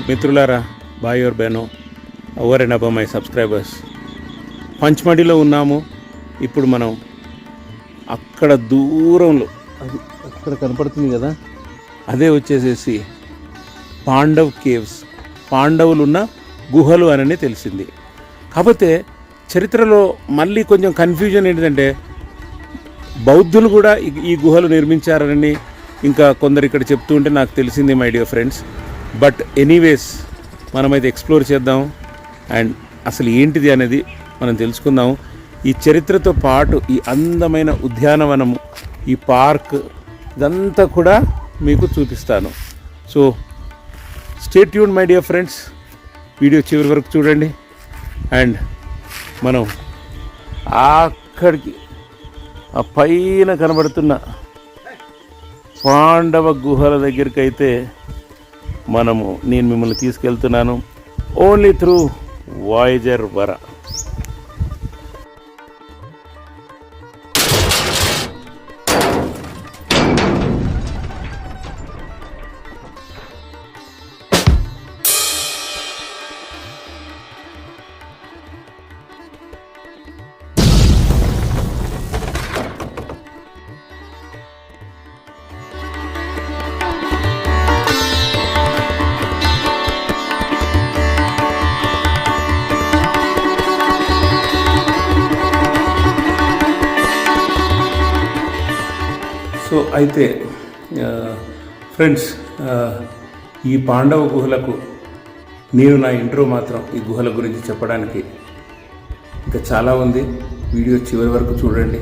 మిత్రులారా, by your బెనో over and above my subscribers, పంచ్మడిలో ఉన్నాము. ఇప్పుడు మనం అక్కడ దూరంలో అది అక్కడ కనపడుతుంది కదా, అదే వచ్చేసేసి పాండవ్ కేవ్స్, పాండవులు ఉన్న గుహలు అని తెలిసింది. కాకపోతే చరిత్రలో మళ్ళీ కొంచెం కన్ఫ్యూజన్ ఏంటంటే బౌద్ధులు కూడా ఈ గుహలు నిర్మించారని ఇంకా కొందరు ఇక్కడ చెప్తూ ఉంటే నాకు తెలిసింది my dear friends. But anyways మనమైతే ఎక్స్ప్లోర్ చేద్దాం అండ్ అసలు ఏంటిది అనేది మనం తెలుసుకుందాం. ఈ చరిత్రతో పాటు ఈ అందమైన ఉద్యానవనము, ఈ పార్క్, ఇదంతా కూడా మీకు చూపిస్తాను. So stay tune my dear friends, video చివరి వరకు చూడండి. అండ్ మనం అక్కడికి ఆ పైన కనబడుతున్న పాండవ గుహల దగ్గరికి అయితే నేను మిమ్మల్ని తీసుకెళ్తున్నాను ఓన్లీ త్రూ వాయేజర్ వరా. సో అయితే ఫ్రెండ్స్, ఈ పాండవ గుహలకు నేను నా ఇంట్రో మాత్రం ఈ గుహల గురించి చెప్పడానికి ఇంకా చాలా ఉంది. వీడియో చివరి వరకు చూడండి.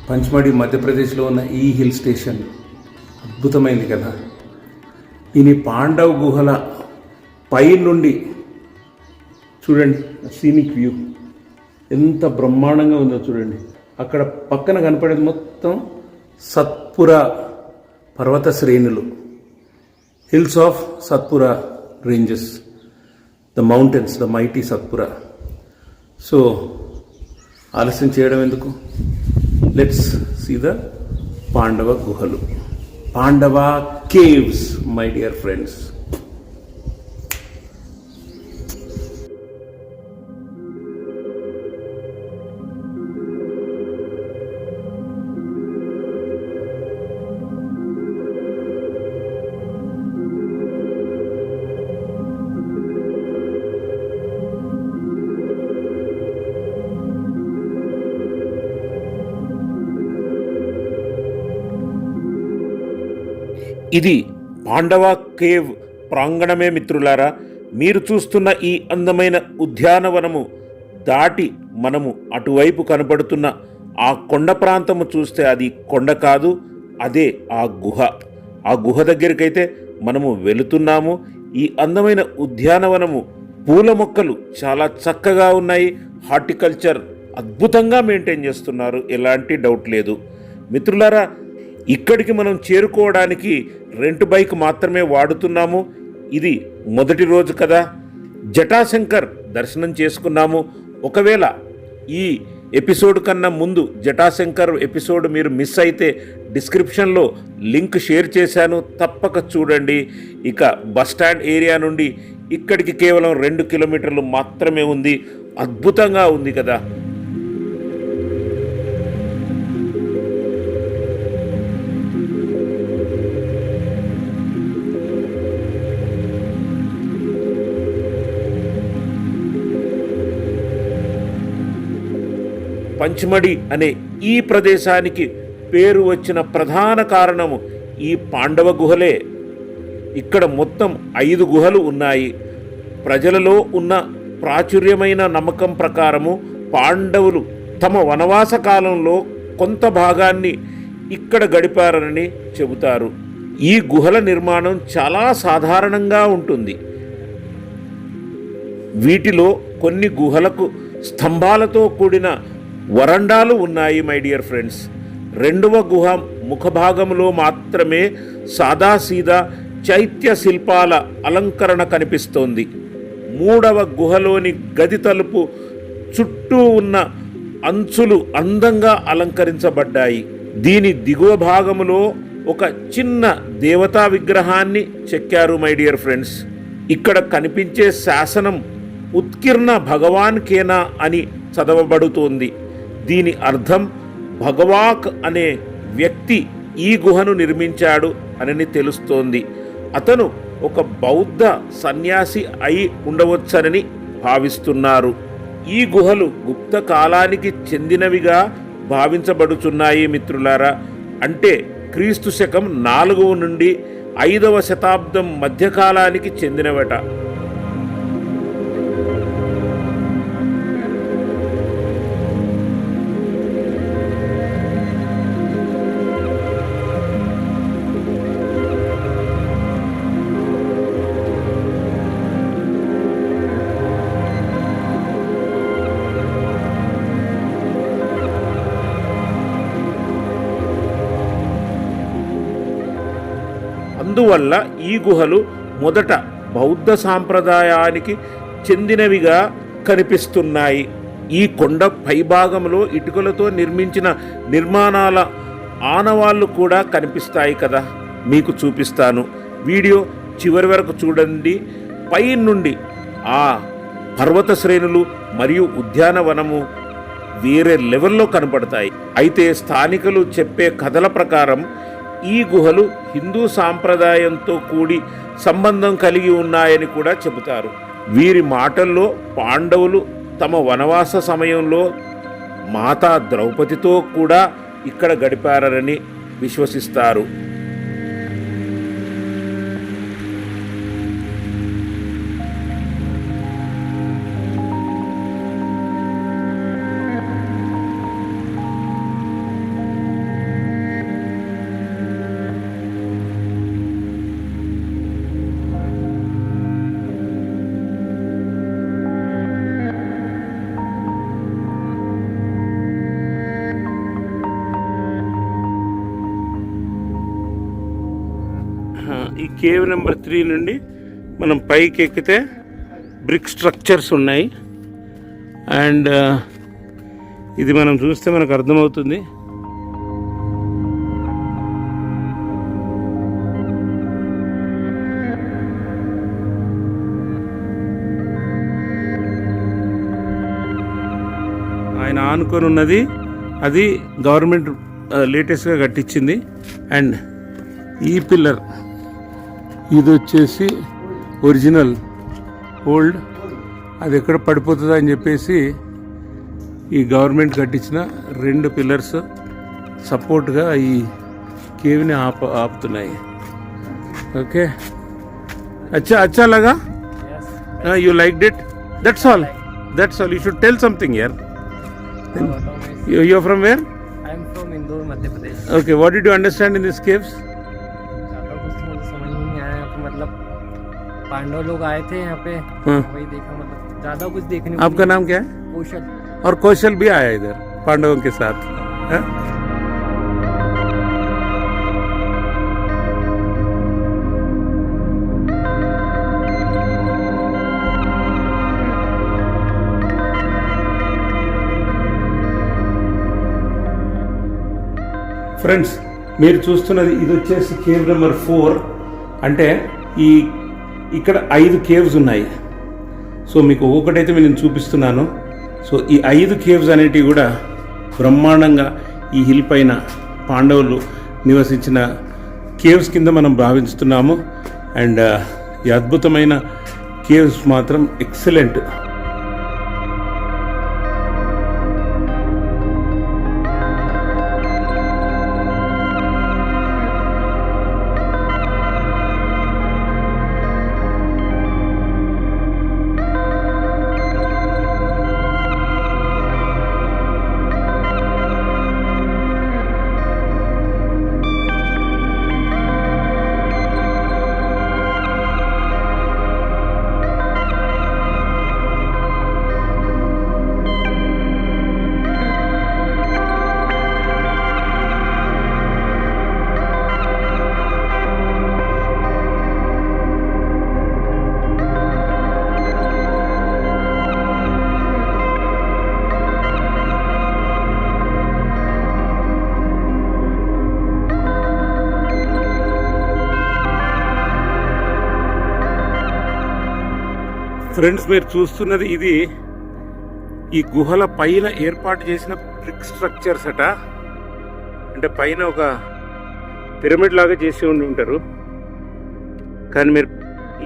పంచ్మడి మధ్యప్రదేశ్లో ఉన్న ఈ హిల్ స్టేషన్ అద్భుతమైంది కదా. దీని పాండవ గుహల పై నుండి చూడండి, సీనిక్ వ్యూ ఎంత బ్రహ్మాండంగా ఉందో చూడండి. అక్కడ పక్కన కనపడేది మొత్తం సత్పురా పర్వత శ్రేణులు, hills of Satpura ranges, the mountains, the mighty Satpura. So ఆలస్యం చేయడం ఎందుకు, లెట్స్ సీ ద పాండవ గుహలు, పాండవ కేవ్స్ మై డియర్ ఫ్రెండ్స్. ఇది పాండవ కేవ్ ప్రాంగణమే మిత్రులారా. మీరు చూస్తున్న ఈ అందమైన ఉద్యానవనము దాటి మనము అటువైపు కనబడుతున్న ఆ కొండ ప్రాంతము చూస్తే అది కొండ కాదు, అదే ఆ గుహ. ఆ గుహ దగ్గరికైతే మనము వెళుతున్నాము. ఈ అందమైన ఉద్యానవనము, పూల మొక్కలు చాలా చక్కగా ఉన్నాయి. హార్టికల్చర్ అద్భుతంగా మెయింటైన్ చేస్తున్నారు, ఎలాంటి డౌట్ లేదు. మిత్రులారా, ఇక్కడికి మనం చేరుకోవడానికి రెంట్ బైక్ మాత్రమే వాడుతున్నాము. ఇది మొదటి రోజు కదా, జటాశంకర్ దర్శనం చేసుకున్నాము. ఒకవేళ ఈ ఎపిసోడ్ కన్నా ముందు జటాశంకర్ ఎపిసోడ్ మీరు మిస్ అయితే డిస్క్రిప్షన్లో లింక్ షేర్ చేశాను, తప్పక చూడండి. ఇక బస్టాండ్ ఏరియా నుండి ఇక్కడికి కేవలం 2 కిలోమీటర్లు మాత్రమే ఉంది. అద్భుతంగా ఉంది కదా. పంచ్మడి అనే ఈ ప్రదేశానికి పేరు వచ్చిన ప్రధాన కారణము ఈ పాండవ గుహలే. ఇక్కడ మొత్తం 5 గుహలు ఉన్నాయి. ప్రజలలో ఉన్న ప్రాచుర్యమైన నమ్మకం ప్రకారము పాండవులు తమ వనవాస కాలంలో కొంత భాగాన్ని ఇక్కడ గడిపారని చెబుతారు. ఈ గుహల నిర్మాణం చాలా సాధారణంగా ఉంటుంది. వీటిలో కొన్ని గుహలకు స్తంభాలతో కూడిన వరండాలు ఉన్నాయి మై డియర్ ఫ్రెండ్స్. 2వ గుహ ముఖభాగంలో మాత్రమే సాదాసీదా చైత్య శిల్పాల అలంకరణ కనిపిస్తోంది. 3వ గుహలోని గది తలుపు చుట్టూ ఉన్న అంచులు అందంగా అలంకరించబడ్డాయి. దీని దిగువ భాగములో ఒక చిన్న దేవతా విగ్రహాన్ని చెక్కారు మై డియర్ ఫ్రెండ్స్. ఇక్కడ కనిపించే శాసనం ఉత్కీర్ణ భగవాన్ కేనా అని చదవబడుతోంది. దీని అర్థం భగవాక్ అనే వ్యక్తి ఈ గుహను నిర్మించాడు అని తెలుస్తోంది. అతను ఒక బౌద్ధ సన్యాసి అయి ఉండవచ్చని భావిస్తున్నారు. ఈ గుహలు గుప్త కాలానికి చెందినవిగా భావించబడుచున్నాయి మిత్రులారా. అంటే క్రీస్తు శకం 4వ నుండి 5వ శతాబ్దం మధ్యకాలానికి చెందినవట. అందువల్ల ఈ గుహలు మొదట బౌద్ధ సాంప్రదాయానికి చెందినవిగా కనిపిస్తున్నాయి. ఈ కొండ పైభాగంలో ఇటుకలతో నిర్మించిన నిర్మాణాల ఆనవాళ్లు కూడా కనిపిస్తాయి కదా, మీకు చూపిస్తాను. వీడియో చివరి వరకు చూడండి. పై నుండి ఆ పర్వత శ్రేణులు మరియు ఉద్యానవనము వేరే లెవెల్లో కనపడతాయి. అయితే స్థానికులు చెప్పే కథల ప్రకారం ఈ గుహలు హిందూ సాంప్రదాయంతో కూడి సంబంధం కలిగి ఉన్నాయని కూడా చెబుతారు. వీరి మాటల్లో పాండవులు తమ వనవాస సమయంలో మాతా ద్రౌపదితో కూడా ఇక్కడ గడిపారని విశ్వసిస్తారు. ఈ కేవ్ నెంబర్ 3 నుండి మనం పైకి ఎక్కితే బ్రిక్ స్ట్రక్చర్స్ ఉన్నాయి. అండ్ ఇది మనం చూస్తే మనకు అర్థమవుతుంది. ఆయన ఆనుకొని ఉన్నది అది గవర్నమెంట్ లేటెస్ట్గా కట్టించింది. అండ్ ఈ పిల్లర్ ఇది వచ్చేసి ఒరిజినల్ ఓల్డ్, అది ఎక్కడ పడిపోతుందా అని చెప్పేసి ఈ గవర్నమెంట్ కట్టించిన 2 పిల్లర్స్ సపోర్ట్గా ఈ కేవ్ని ఆపుతున్నాయి. ఓకే, అచ్చా లగా, you like it, that's all you should tell something here. You are from where? I am from Indore, Madhya Pradesh. Okay, what did you understand in these caves? ज़्यादा कुछ तो मुझे समझ में नहीं आया कि मतलब पांडव लोग आए थे यहाँ पे, हाँ। वही देखा, मतलब ज़्यादा कुछ देखने को आपका नहीं नाम क्या है? मिला। कौशल। और कौशल भी आया इधर पांडवों के साथ, है? ఫ్రెండ్స్, మీరు చూస్తున్నది ఇది వచ్చేసి కేవ్ నెంబర్ 4. అంటే ఇక్కడ 5 కేవ్స్ ఉన్నాయి. సో మీకు ఒకటైతే నేను చూపిస్తున్నాను. సో ఈ 5 కేవ్స్ అనేటివి కూడా బ్రహ్మాండంగా ఈ హిల్ పైన పాండవులు నివసించిన కేవ్స్ కింద మనం భావిస్తున్నాము. అండ్ ఈ అద్భుతమైన కేవ్స్ మాత్రం ఎక్సలెంట్. ఫ్రెండ్స్, మీరు చూస్తున్నది ఇది ఈ గుహల పైన ఏర్పాటు చేసిన బ్రిక్ స్ట్రక్చర్స్ అట. అంటే పైన ఒక పిరమిడ్ లాగా చేసి ఉండి ఉంటారు. కానీ మీరు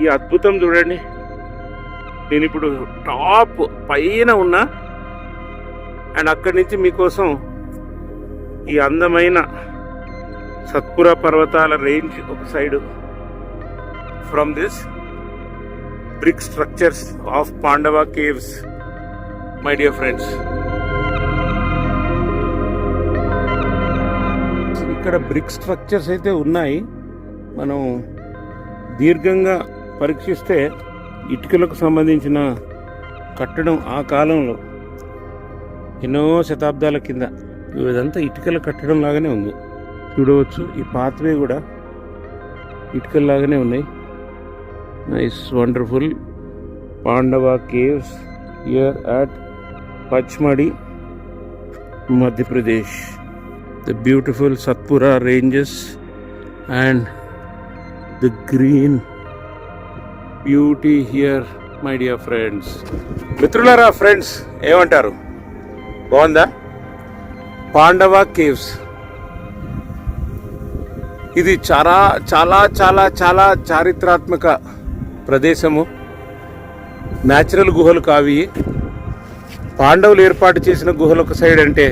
ఈ అద్భుతం చూడండి. నేను ఇప్పుడు టాప్ పైన ఉన్నా అండ్ అక్కడి నుంచి మీకోసం ఈ అందమైన సత్పురా పర్వతాల రేంజ్ ఒక side from this brick structures of Pandava caves my dear friends. ఇక్కడ బ్రిక్ స్ట్రక్చర్స్ అయితే ఉన్నాయి. మనం దీర్ఘంగా పరీక్షిస్తే ఇటుకలకు సంబంధించిన కట్టడం ఆ కాలంలో ఎన్నో శతాబ్దాల కింద ఇదంతా ఇటుకల కట్టడం లాగానే ఉంది. చూడవచ్చు ఈ పాత్వే కూడా ఇటుకల లాగానే ఉన్నాయి. Nice, wonderful Pandava caves here at Pachmarhi, Madhya Pradesh. The beautiful Satpura ranges and the green beauty here, my dear friends. మిత్రులారా, ఫ్రెండ్స్ ఏమంటారు? బాగుందా? పాండవ కేవ్స్ ఇది చాలా చాలా చాలా చాలా చారిత్రాత్మక ప్రదేశము. న్యాచురల్ గుహలు కావి. పాండవులు ఏర్పాటు చేసిన గుహలు ఒక సైడ్ అంటే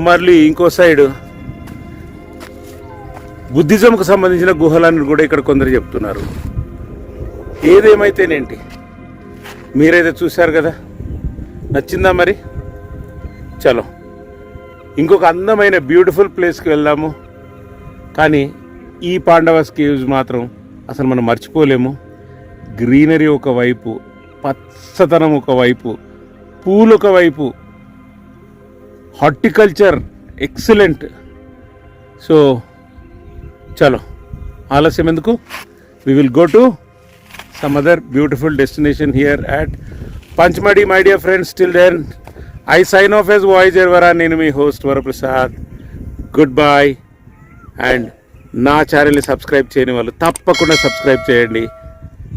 మళ్ళీ ఇంకో సైడ్ బుద్ధిజంకు సంబంధించిన గుహలని కూడా ఇక్కడ కొందరు చెప్తున్నారు. ఏదేమైతేనేంటి, మీరైతే చూశారు కదా, నచ్చిందా మరి? చలో ఇంకొక అందమైన బ్యూటిఫుల్ ప్లేస్కి వెళ్దాము. కానీ ఈ పాండవస్ కేవ్స్ మాత్రం అసలు మనం మర్చిపోలేము. గ్రీనరీ ఒకవైపు, పచ్చదనం ఒకవైపు, పూలు ఒకవైపు, హార్టికల్చర్ ఎక్సలెంట్. సో చలో ఆలస్యం ఎందుకు, we will go to some other beautiful destination here at Pachmarhi. My dear friends, till then I sign off S voyager Vara. నేను మీ host Varaprasad. Good bye. And నా ఛానల్ని సబ్స్క్రైబ్ చేయని వాళ్ళు తప్పకుండా సబ్స్క్రైబ్ చేయండి.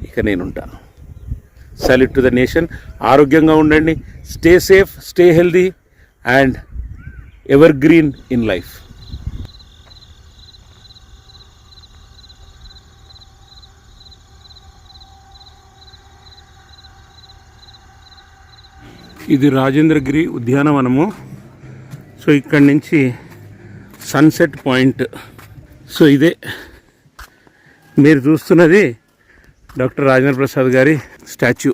ఇక నేనుంటా. Salute to the nation. ఆరోగ్యంగా ఉండండి. Stay safe, stay healthy and evergreen in life. ఇది రాజేంద్రగిరి ఉద్యానవనము. సో ఇక్కడి నుంచి సన్సెట్ పాయింట్. సో ఇదే మీరు చూస్తున్నది డాక్టర్ రాజేంద్ర ప్రసాద్ గారి స్టాచ్యూ.